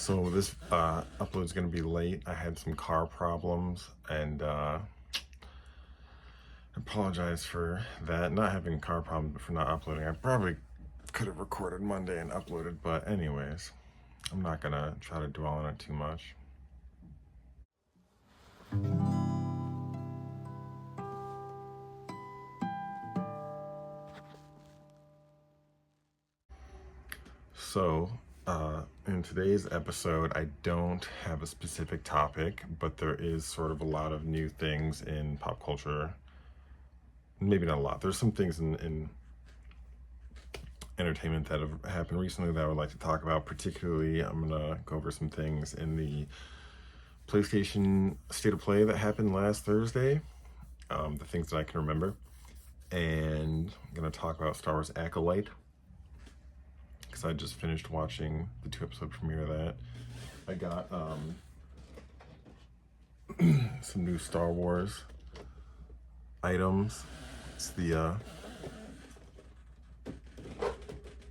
So this upload is going to be late. I had some car problems and I apologize for that. Not having car problems, but for not uploading. I probably could have recorded Monday and uploaded, but anyways, I'm not going to try to dwell on it too much. So, in today's episode, I don't have a specific topic, but there is sort of a lot of new things in pop culture. Maybe not a lot. There's some things in entertainment that have happened recently that I would like to talk about. Particularly, I'm gonna go over some things in the PlayStation State of Play that happened last Thursday, the things that I can remember. And I'm gonna talk about Star Wars ACOLYTE, because I just finished watching the 2-episode premiere of that. I got some new Star Wars items. It's the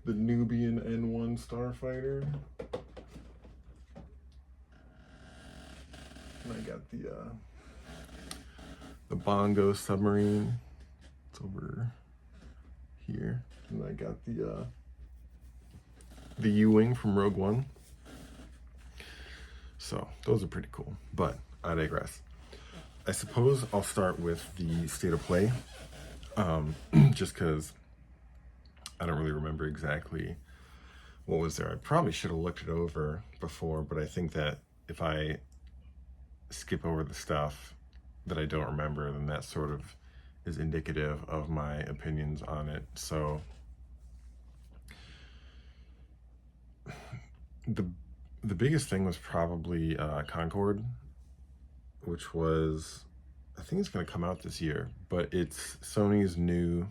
Nubian N1 Starfighter. And I got the Bongo submarine. It's over here. And I got the U-Wing from Rogue One. So those are pretty cool, but I digress. I suppose I'll start with the State of Play, just because I don't really remember exactly what was there. I probably should have looked it over before, but I think that if I skip over the stuff that I don't remember, then that sort of is indicative of my opinions on it. So the biggest thing was probably Concord, which was, I think it's going to come out this year, but it's Sony's new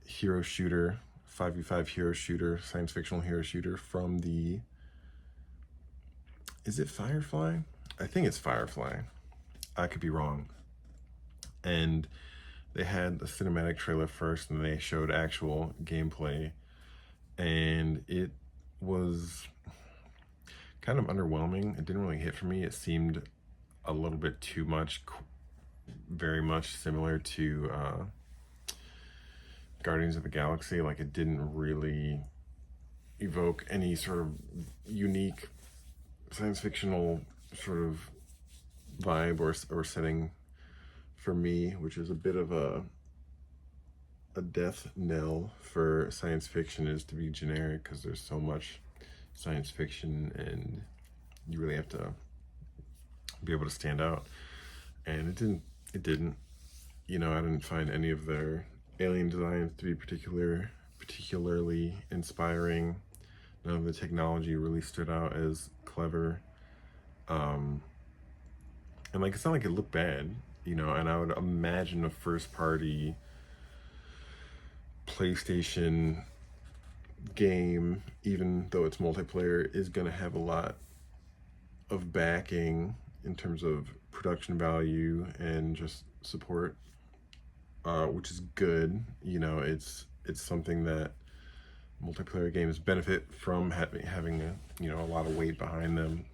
hero shooter, 5v5 hero shooter, science fictional hero shooter from the, is it Firefly? I think it's Firefly. I could be wrong. And they had the cinematic trailer first, and they showed actual gameplay, and it was kind of underwhelming. It didn't really hit for me. It seemed a little bit too much, very much similar to Guardians of the Galaxy. Like, it didn't really evoke any sort of unique science fictional sort of vibe or setting for me, which is a bit of a death knell for science fiction, is to be generic, because there's so much science fiction and you really have to be able to stand out. And it didn't, I didn't find any of their alien designs to be particularly inspiring. None of the technology really stood out as clever. And like, it's not like it looked bad, and I would imagine a first party PlayStation game, even though it's multiplayer, is going to have a lot of backing in terms of production value and just support, which is good. It's something that multiplayer games benefit from having a lot of weight behind them.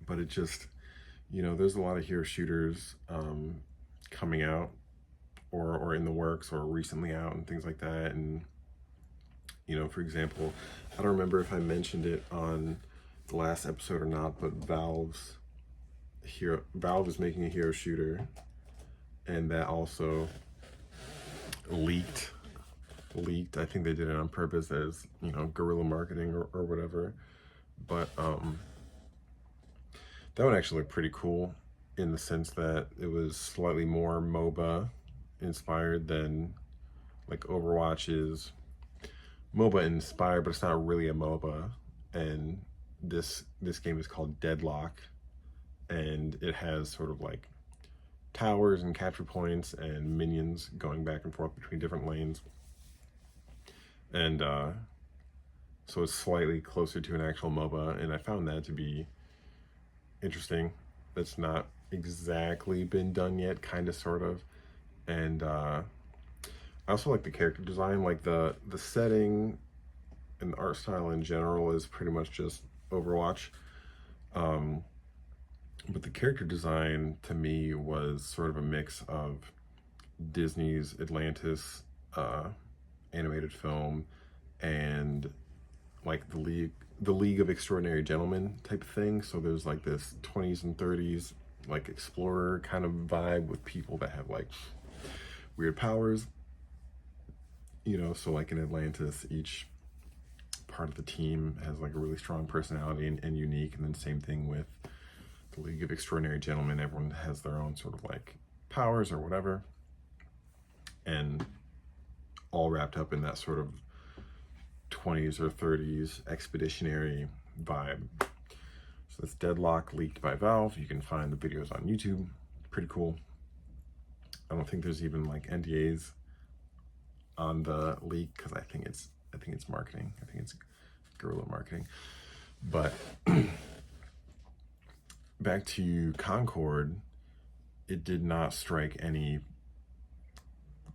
But it just, there's a lot of hero shooters coming out or in the works or recently out and things like that. And for example, I don't remember if I mentioned it on the last episode or not, but Valve is making a hero shooter, and that also leaked. I think they did it on purpose as, guerrilla marketing or whatever. But that one actually looked pretty cool, in the sense that it was slightly more MOBA inspired than like Overwatch is MOBA inspired, but it's not really a MOBA. And this game is called Deadlock, and it has sort of like towers and capture points and minions going back and forth between different lanes. And so it's slightly closer to an actual MOBA, and I found that to be interesting. That's not exactly been done yet, kind of, sort of. And I also like the character design, like the setting and the art style in general is pretty much just Overwatch. Um, but the character design to me was sort of a mix of Disney's Atlantis animated film and like the League of Extraordinary Gentlemen type of thing. So there's like this 20s and 30s like explorer kind of vibe with people that have like weird powers. So like in Atlantis, each part of the team has like a really strong personality and unique. And then same thing with the League of Extraordinary Gentlemen. Everyone has their own sort of like powers or whatever. And all wrapped up in that sort of 20s or 30s expeditionary vibe. So that's Deadlock, leaked by Valve. You can find the videos on YouTube. Pretty cool. I don't think there's even like NDAs on the leak because I think it's marketing. I think it's guerrilla marketing. But back to Concord, it did not strike any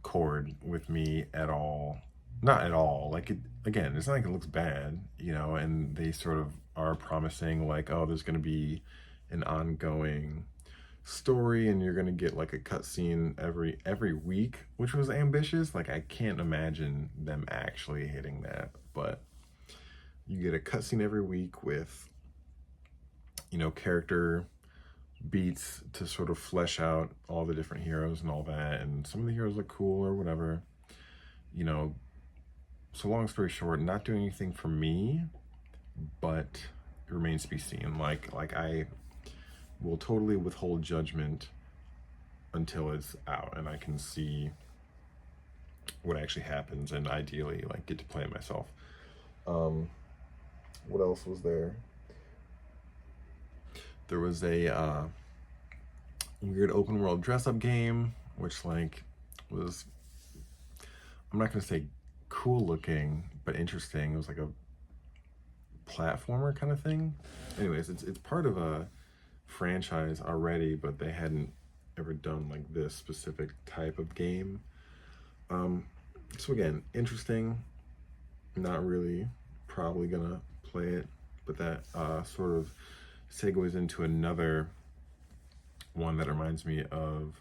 chord with me at all. Not at all. Like, it, again, it's not like it looks bad, and they sort of are promising like, oh, there's going to be an ongoing story and you're going to get like a cutscene every week, which was ambitious. Like, I can't imagine them actually hitting that, but you get a cutscene every week with character beats to sort of flesh out all the different heroes and all that, and some of the heroes look cool or whatever. So long story short, not doing anything for me, but it remains to be seen. Like I will totally withhold judgment until it's out and I can see what actually happens, and ideally like get to play it myself. What else was there? There was a weird open world dress up game, which like was, I'm not gonna say cool looking, but interesting. It was like a platformer kind of thing. Anyways, it's part of a franchise already, but they hadn't ever done like this specific type of game. So again, interesting. Not really probably gonna play it, but that sort of segues into another one that reminds me of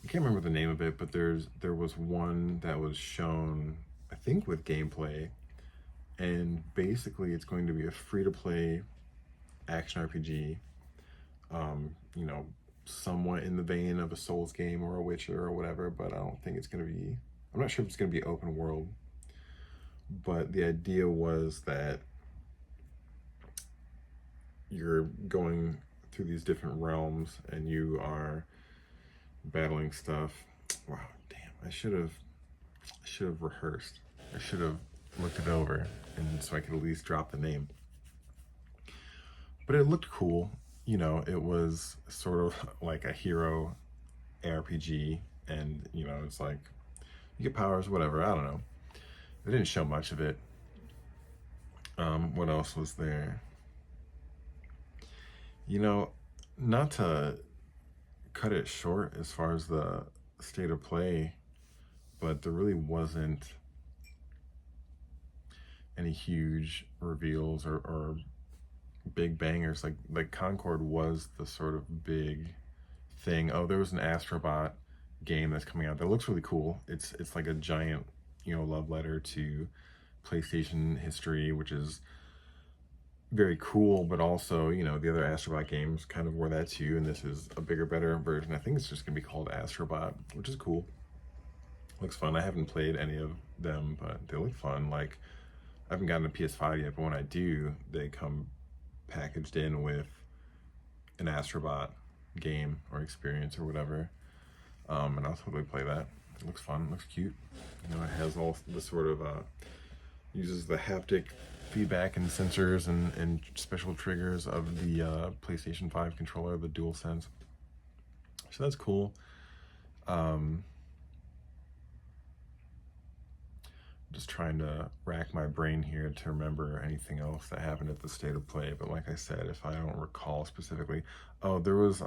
I can't remember the name of it, but there was one that was shown, I think, with gameplay, and basically it's going to be a free-to-play action RPG, somewhat in the vein of a Souls game or a Witcher or whatever, but I don't think it's going to be, I'm not sure if it's going to be open world, but the idea was that you're going through these different realms and you are battling stuff. Wow, damn, I should have rehearsed. I should have looked it over, and so I could at least drop the name. But it looked cool. It was sort of like a hero RPG, and it's like you get powers, whatever. I don't know. They didn't show much of it. What else was there? Not to cut it short as far as the state of play, but there really wasn't any huge reveals or big bangers. Like Concord was the sort of big thing. Oh, there was an Astrobot game that's coming out that looks really cool. It's like a giant, love letter to PlayStation history, which is very cool, but also, the other Astrobot games kind of were that too, and this is a bigger, better version. I think it's just gonna be called Astrobot, which is cool. Looks fun. I haven't played any of them, but they look fun. Like, I haven't gotten a PS5 yet, but when I do, they come packaged in with an Astrobot game or experience or whatever, and I'll totally play that. It looks fun, it looks cute. It has all the sort of uses the haptic feedback and sensors and special triggers of the PlayStation 5 controller, the DualSense. So that's cool. Just trying to rack my brain here to remember anything else that happened at the state of play. But like I said, if I don't recall specifically, oh, there was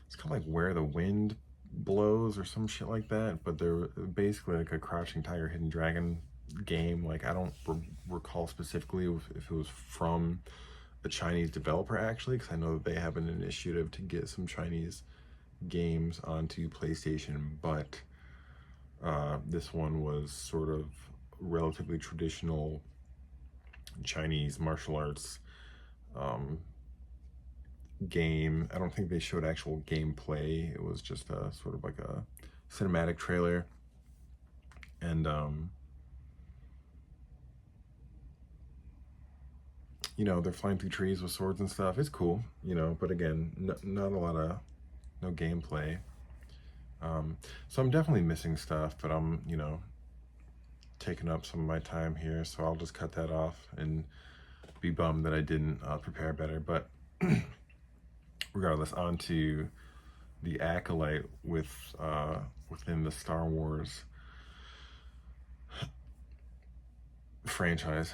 it's called like Where the Wind blows or some shit like that, but they're basically like a Crouching Tiger, Hidden Dragon game. Like, I don't recall specifically if it was from a Chinese developer, actually, because I know that they have an initiative to get some Chinese games onto PlayStation, but this one was sort of relatively traditional Chinese martial arts game. I don't think they showed actual gameplay. It was just a sort of like a cinematic trailer, and you know, they're flying through trees with swords and stuff. It's cool, you know, but again, not a lot of no gameplay. So I'm definitely missing stuff, but I'm, you know, taking up some of my time here, so I'll just cut that off and be bummed that I didn't prepare better. But regardless, on to the ACOLYTE within the Star Wars franchise.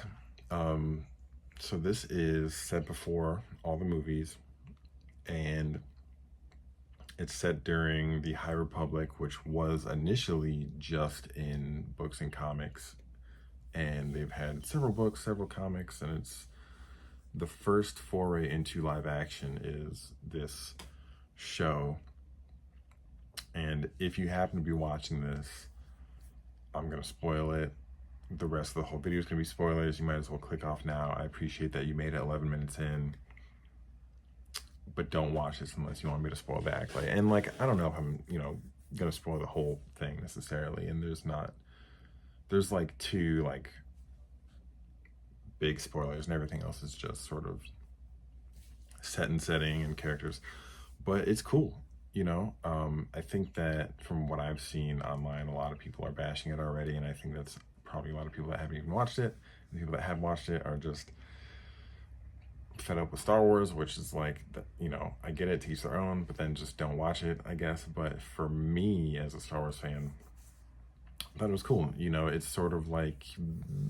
So this is set before all the movies, and it's set during the High Republic, which was initially just in books and comics, and they've had several books, several comics, and it's the first foray into live action is this show. And if you happen to be watching this, I'm gonna spoil it. The rest of the whole video is gonna be spoilers. You might as well click off now. I appreciate that you made it 11 minutes in, but don't watch this unless you want me to spoil the ACOLYTE. And like, I don't know if I'm, you know, gonna spoil the whole thing necessarily. And there's like 2 like big spoilers, and everything else is just sort of set and setting and characters. But it's cool, you know. I think that from what I've seen online, a lot of people are bashing it already, and I think that's probably a lot of people that haven't even watched it. The people that have watched it are just fed up with Star Wars, which is like, you know, I get it, to each their own, but then just don't watch it, I guess. But for me, as a Star Wars fan, I thought it was cool. You know, it's sort of like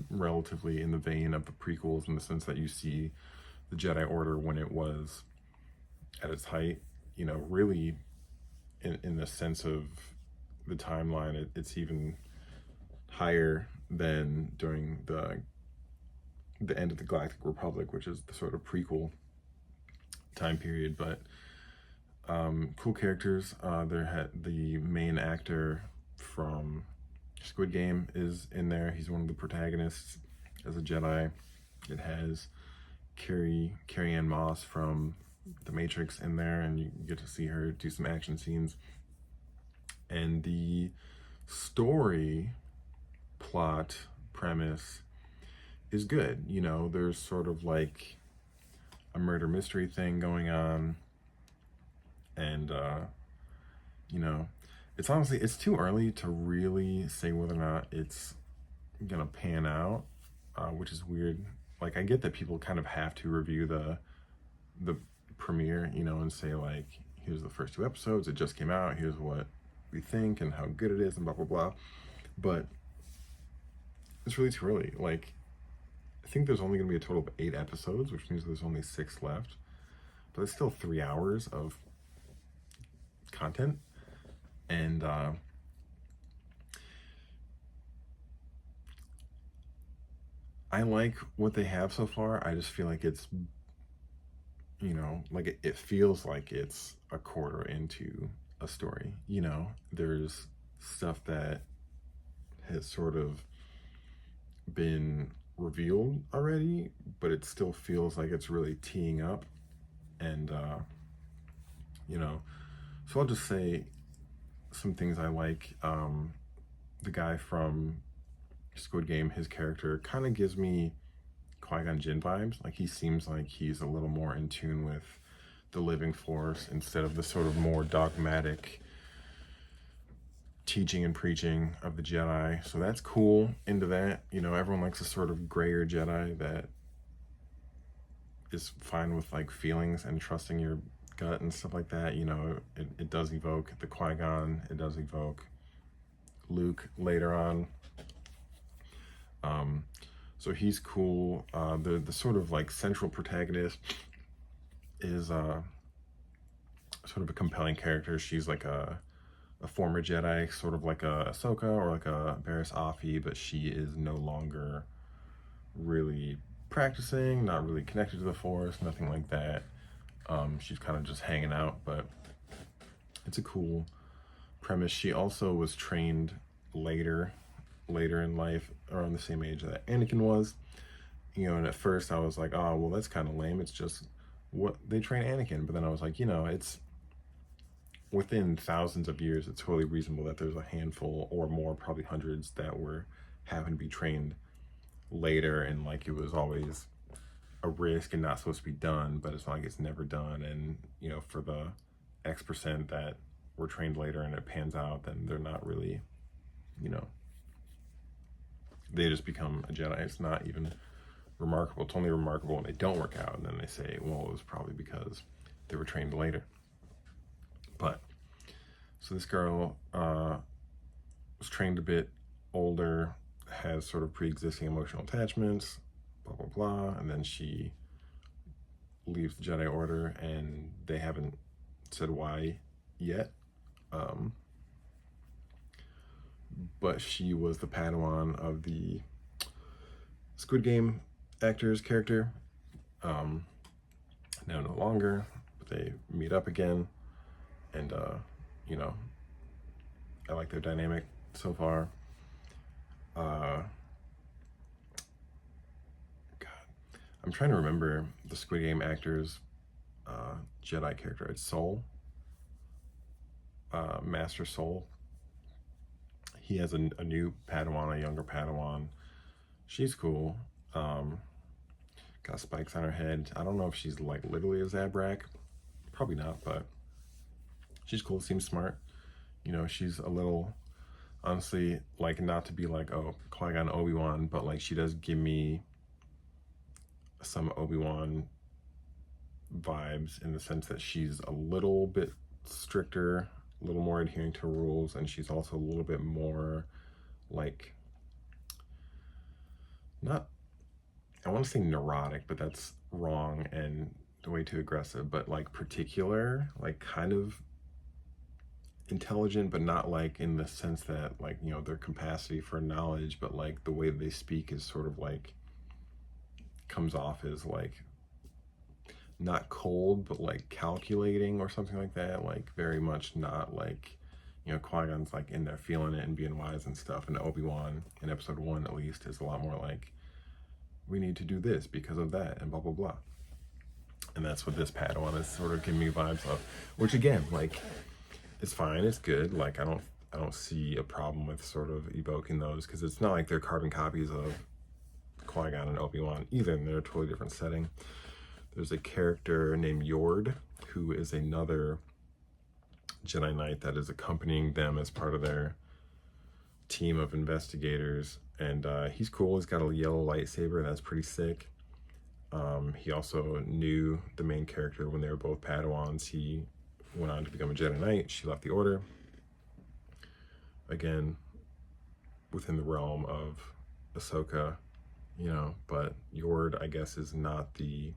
relatively in the vein of the prequels, in the sense that you see the Jedi Order when it was at its height, you know, really in the sense of the timeline, it's even higher than during the end of the Galactic Republic, which is the sort of prequel time period. But cool characters. The main actor from Squid Game is in there. He's one of the protagonists as a Jedi. It has Carrie-Anne Moss from The Matrix in there, and you get to see her do some action scenes. And the story plot premise is good. You know, there's sort of like a murder mystery thing going on, and you know, it's too early to really say whether or not it's gonna pan out, which is weird. Like, I get that people kind of have to review the premiere, you know, and say like, here's the first 2 episodes, it just came out, here's what we think and how good it is and blah blah blah, but it's really too early. Like, I think there's only gonna be a total of 8 episodes, which means there's only 6 left, but it's still 3 hours of content. And I like what they have so far. I just feel like it's, you know, like it feels like it's a quarter into a story. You know, there's stuff that has sort of been revealed already, but it still feels like it's really teeing up. And you know, so I'll just say some things I like. The guy from Squid Game, his character kind of gives me Qui-Gon Jinn vibes. Like, he seems like he's a little more in tune with the living force instead of the sort of more dogmatic teaching and preaching of the Jedi. So that's cool. Into that, you know, everyone likes a sort of grayer Jedi that is fine with like feelings and trusting your gut and stuff like that. You know, it does evoke the Qui-Gon, it does evoke Luke later on. So he's cool. The sort of like central protagonist is sort of a compelling character. She's like a a former Jedi, sort of like a Ahsoka or like a Barriss Offee, but she is no longer really practicing, not really connected to the Force, nothing like that. She's kind of just hanging out, but it's a cool premise. She also was trained later in life, around the same age that Anakin was. And at first I was like, oh, well, that's kind of lame. It's just what they train Anakin. But then I was like, it's within thousands of years, it's totally reasonable that there's a handful or more, probably hundreds, that were having to be trained later, and like it was always a risk and not supposed to be done, but it's not like it's never done. And for the X% that were trained later and it pans out, then they're not really, they just become a Jedi. It's not even remarkable. It's only remarkable when they don't work out, and then they say, well, it was probably because they were trained later. But so this girl was trained a bit older, has sort of pre-existing emotional attachments, blah blah blah, and then she leaves the Jedi Order, and they haven't said why yet. But she was the Padawan of the Squid Game actor's character. Now no longer, but they meet up again, and I like their dynamic so far. God, I'm trying to remember the Squid Game actor's Jedi character. It's Soul, Master Soul. He has a new Padawan, a younger Padawan. She's cool. Got spikes on her head. I don't know if she's like literally a Zabrak. Probably not, but she's cool. Seems smart. She's a little, honestly, like, not to be like, oh, Qui-Gon Obi-Wan, but like she does give me some Obi-Wan vibes, in the sense that she's a little bit stricter, a little more adhering to rules, and she's also a little bit more like, not, I want to say neurotic, but that's wrong and way too aggressive, but like particular, like kind of intelligent, but not like in the sense that like, their capacity for knowledge, but like the way that they speak is sort of like, comes off as like not cold, but like calculating or something like that. Like very much not like, Qui-Gon's like in there feeling it and being wise and stuff, and Obi-Wan in episode 1 at least is a lot more like, we need to do this because of that and blah blah blah. And that's what this Padawan is sort of giving me vibes of, which again, like, it's fine, it's good. Like I don't see a problem with sort of evoking those, because it's not like they're carbon copies of Qui-Gon and Obi-Wan either, and they're a totally different setting. There's a character named Yord, who is another Jedi Knight that is accompanying them as part of their team of investigators, and he's cool. He's got a yellow lightsaber, that's pretty sick. He also knew the main character when they were both Padawans. He went on to become a Jedi Knight. She left the Order. Again, within the realm of Ahsoka, but Yord, I guess, is not the,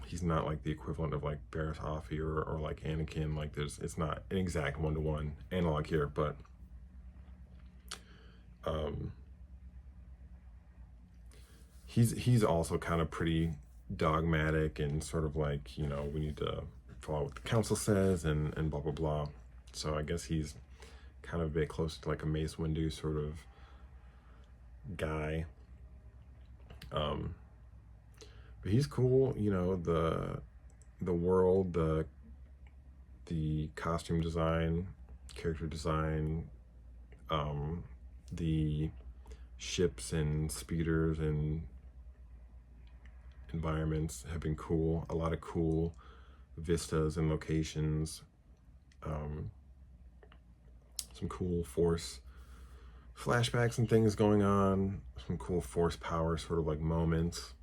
he's not like the equivalent of like Barriss Offee or like Anakin. Like it's not an exact one-to-one analog here, but he's also kind of pretty dogmatic and sort of like, we need to follow what the council says and blah blah blah. So I guess he's kind of a bit close to like a Mace Windu sort of guy. But he's cool. The world, the costume design, character design, the ships and speeders and environments have been cool. A lot of cool vistas and locations. Some cool Force flashbacks and things going on. Some cool Force power sort of like moments.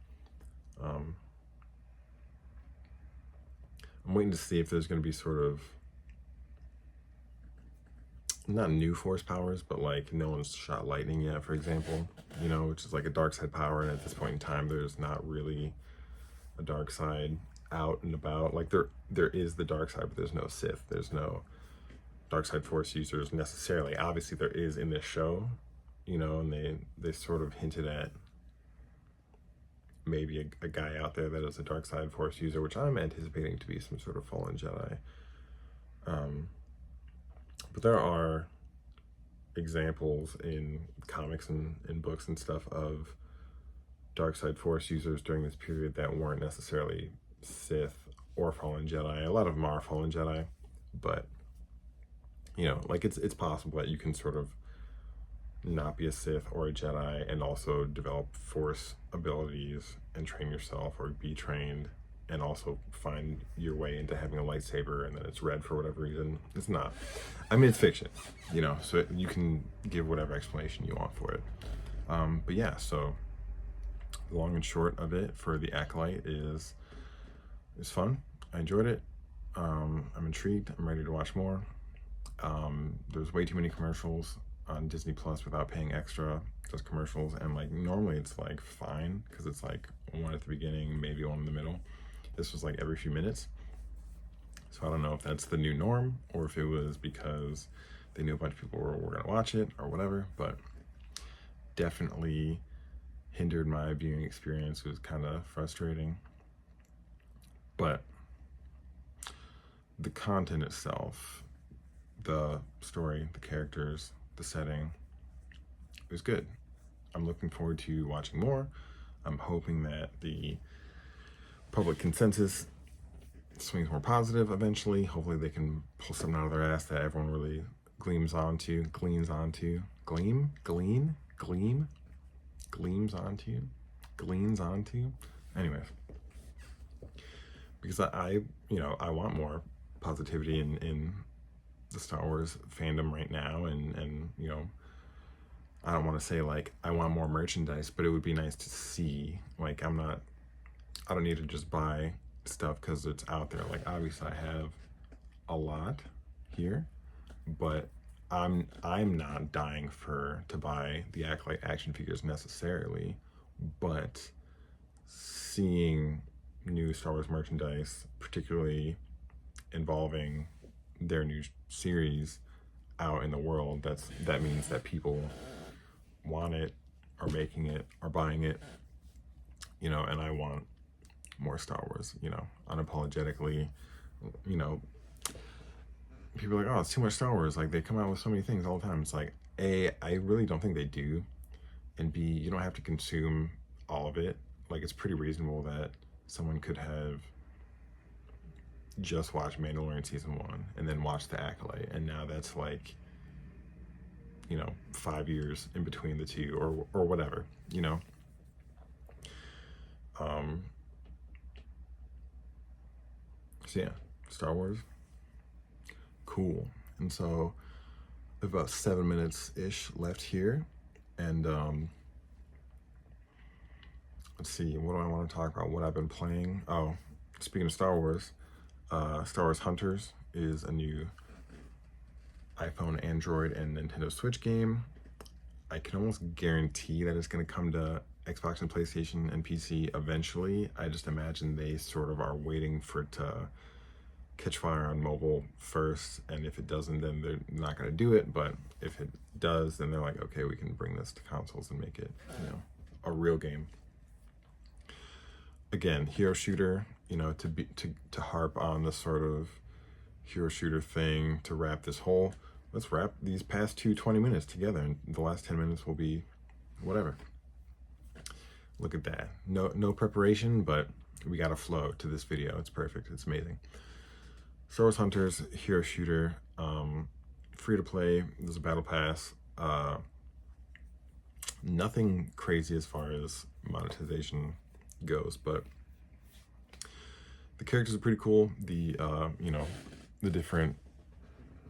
I'm waiting to see if there's going to be sort of, not new Force powers, but like no one's shot lightning yet, for example, which is like a dark side power, and at this point in time there's not really a dark side out and about. Like there is the dark side, but there's no Sith. There's no dark side Force users necessarily. Obviously there is in this show, you know, and they sort of hinted at maybe a guy out there that is a dark side Force user, which I'm anticipating to be some sort of fallen Jedi. But there are examples in comics and in books and stuff of dark side Force users during this period that weren't necessarily Sith or fallen Jedi. A lot of them are fallen Jedi, but you know, like it's possible that you can sort of not be a Sith or a Jedi and also develop Force abilities and train yourself, or be trained and also find your way into having a lightsaber, and then it's red for whatever reason. It's not. I mean, it's fiction, you know, so you can give whatever explanation you want for it. But yeah, so the long and short of it for the Acolyte is fun. I enjoyed it. I'm intrigued. I'm ready to watch more. There's way too many commercials on Disney Plus without paying extra, just commercials, and like normally it's like fine because it's like one at the beginning, maybe one in the middle. This was like every few minutes, so I don't know if that's the new norm or if it was because they knew a bunch of people were gonna watch it or whatever, but definitely hindered my viewing experience. It was kind of frustrating, but the content itself, the story, the characters, the setting, it was good. I'm looking forward to watching more. I'm hoping that the public consensus swings more positive eventually. Hopefully they can pull something out of their ass that everyone really gleams onto. Anyways, because I want more positivity in the Star Wars fandom right now, and you know, I don't want to say like I want more merchandise, but it would be nice to see, like, I don't need to just buy stuff because it's out there. Like, obviously I have a lot here, but I'm not dying to buy the Acolyte action figures necessarily, but seeing new Star Wars merchandise, particularly involving their new series out in the world, that means that people want it, are making it, are buying it, you know, and I want more Star Wars, you know, unapologetically. You know, people are like, oh, it's too much Star Wars, like they come out with so many things all the time. It's like, A, I really don't think they do, and B, you don't have to consume all of it. Like, it's pretty reasonable that someone could have just watched Mandalorian season 1 and then watched the Acolyte, and now that's like, you know, 5 years in between the two, or whatever, you know. So yeah, Star Wars, cool. And so about 7 minutes ish left here, and let's see, what do I want to talk about? What I've been playing? Oh, speaking of Star Wars Hunters is a new iPhone, Android, and Nintendo Switch game. I can almost guarantee that it's going to come to Xbox and PlayStation and PC eventually. I just imagine they sort of are waiting for it to catch fire on mobile first, and if it doesn't, then they're not going to do it. But if it does, then they're like, okay, we can bring this to consoles and make it, you know, a real game. Again, hero shooter, you know, to harp on the sort of hero shooter thing, to wrap this whole, let's wrap these past 20 minutes together, and the last 10 minutes will be whatever. Look at that. No preparation, but we got a flow to this video. It's perfect. It's amazing. Star Wars Hunters, hero shooter, free to play. There's a battle pass. Nothing crazy as far as monetization goes, but the characters are pretty cool. The you know, the different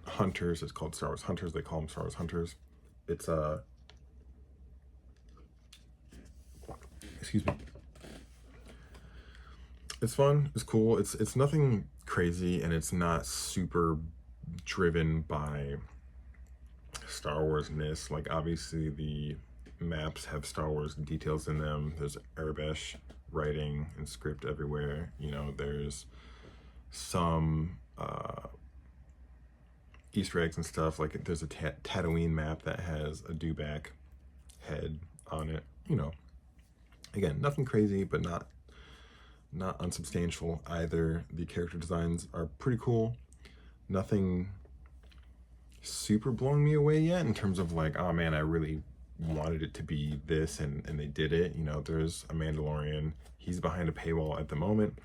hunters, it's called Star Wars Hunters. They call them Star Wars Hunters. It's excuse me. It's fun. It's cool. It's nothing crazy, and it's not super driven by Star Wars-ness. Like, obviously the maps have Star Wars details in them. There's Arabesh writing and script everywhere. You know, there's some Easter eggs and stuff. Like there's a Tatooine map that has a dewback head on it. You know, again, nothing crazy, but not unsubstantial either. The character designs are pretty cool. Nothing super blowing me away yet in terms of like, oh man, I really wanted it to be this, and they did it. You know, there's a Mandalorian. He's behind a paywall at the moment,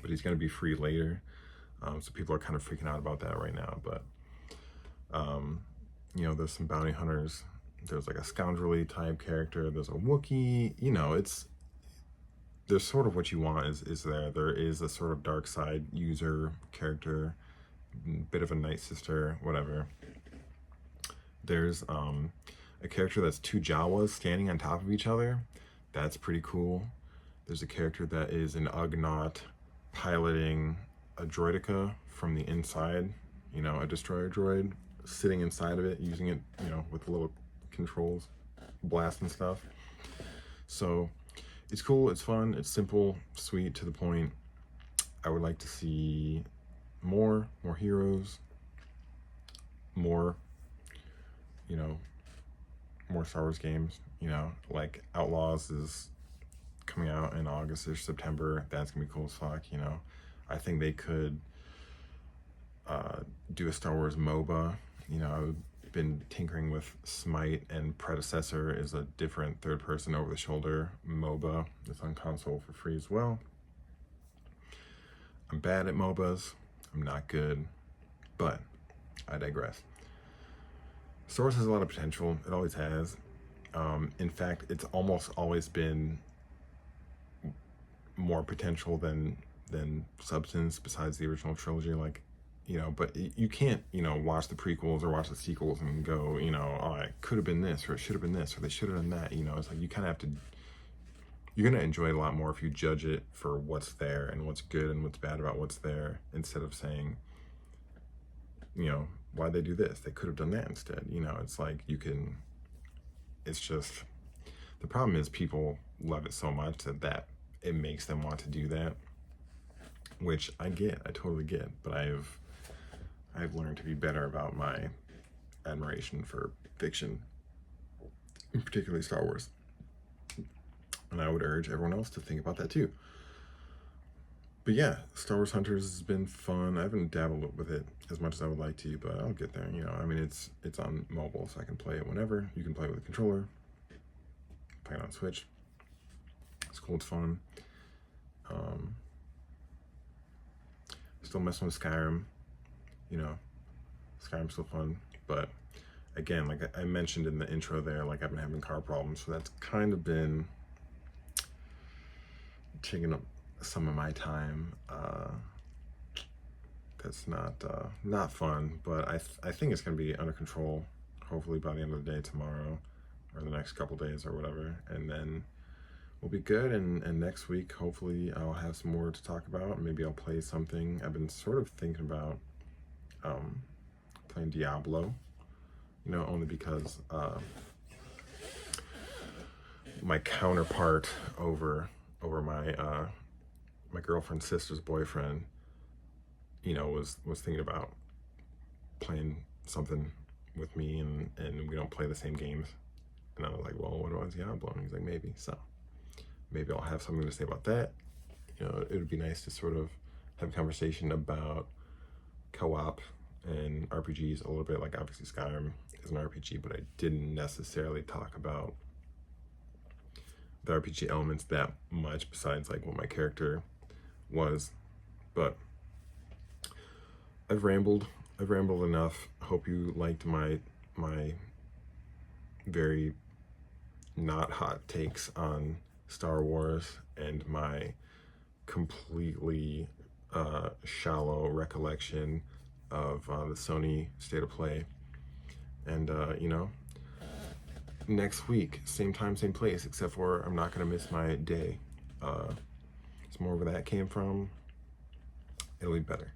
but he's going to be free later. So people are kind of freaking out about that right now. But, you know, there's some bounty hunters. There's like a scoundrelly type character. There's a Wookiee. You know, there's sort of what you want is there. There is a sort of dark side user character, bit of a night sister, whatever. There's a character that's two Jawas standing on top of each other. That's pretty cool. There's a character that is an Ugnaught piloting a droideka from the inside, you know, a destroyer droid sitting inside of it, using it, you know, with little controls, blast and stuff. So it's cool, it's fun, it's simple, sweet, to the point. I would like to see more heroes, more, you know, more Star Wars games. You know, like Outlaws is coming out in August or September. That's gonna be cool as fuck. You know, I think they could do a Star Wars MOBA. You know, I've been tinkering with Smite, and Predecessor is a different third-person over-the-shoulder MOBA. It's on console for free as well. I'm bad at MOBAs. I'm not good, but I digress. Star Wars has a lot of potential. It always has. In fact, it's almost always been more potential than substance, besides the original trilogy. Like, you know, but you can't, you know, watch the prequels or watch the sequels and go, you know, oh, it could have been this, or it should have been this, or they should have done that. You know, it's like you kind of have to, you're going to enjoy it a lot more if you judge it for what's there and what's good and what's bad about what's there, instead of saying, you know, why'd they do this? They could have done that instead. You know, it's like you can, it's just, the problem is people love it so much that it makes them want to do that, which I get, I totally get, but I've learned to be better about my admiration for fiction, particularly Star Wars. And I would urge everyone else to think about that too. But yeah, Star Wars Hunters has been fun. I haven't dabbled with it as much as I would like to, but I'll get there. You know, I mean, it's on mobile, so I can play it whenever. You can play it with a controller, play it on Switch. It's cool, it's fun. Still messing with Skyrim. You know, Skyrim's still fun, but again, like I mentioned in the intro there, like I've been having car problems, so that's kind of been taking up some of my time. That's not fun, but I think it's gonna be under control, hopefully by the end of the day tomorrow, or the next couple days or whatever, and then we'll be good. And next week, hopefully I'll have some more to talk about. Maybe I'll play something. I've been sort of thinking about playing Diablo, you know, only because my counterpart over my my girlfriend's sister's boyfriend, you know, was thinking about playing something with me, and we don't play the same games. And I was like, well, what about Diablo? And he's like, maybe. So maybe I'll have something to say about that. You know, it would be nice to sort of have a conversation about co-op and RPGs a little bit. Like, obviously Skyrim is an RPG, but I didn't necessarily talk about the RPG elements that much, besides like what my character was. But I've rambled enough. Hope you liked my very not hot takes on Star Wars and my completely shallow recollection of the Sony State of Play. And you know, next week, same time, same place, except for I'm not gonna miss my day. It's more where that came from. It'll be better.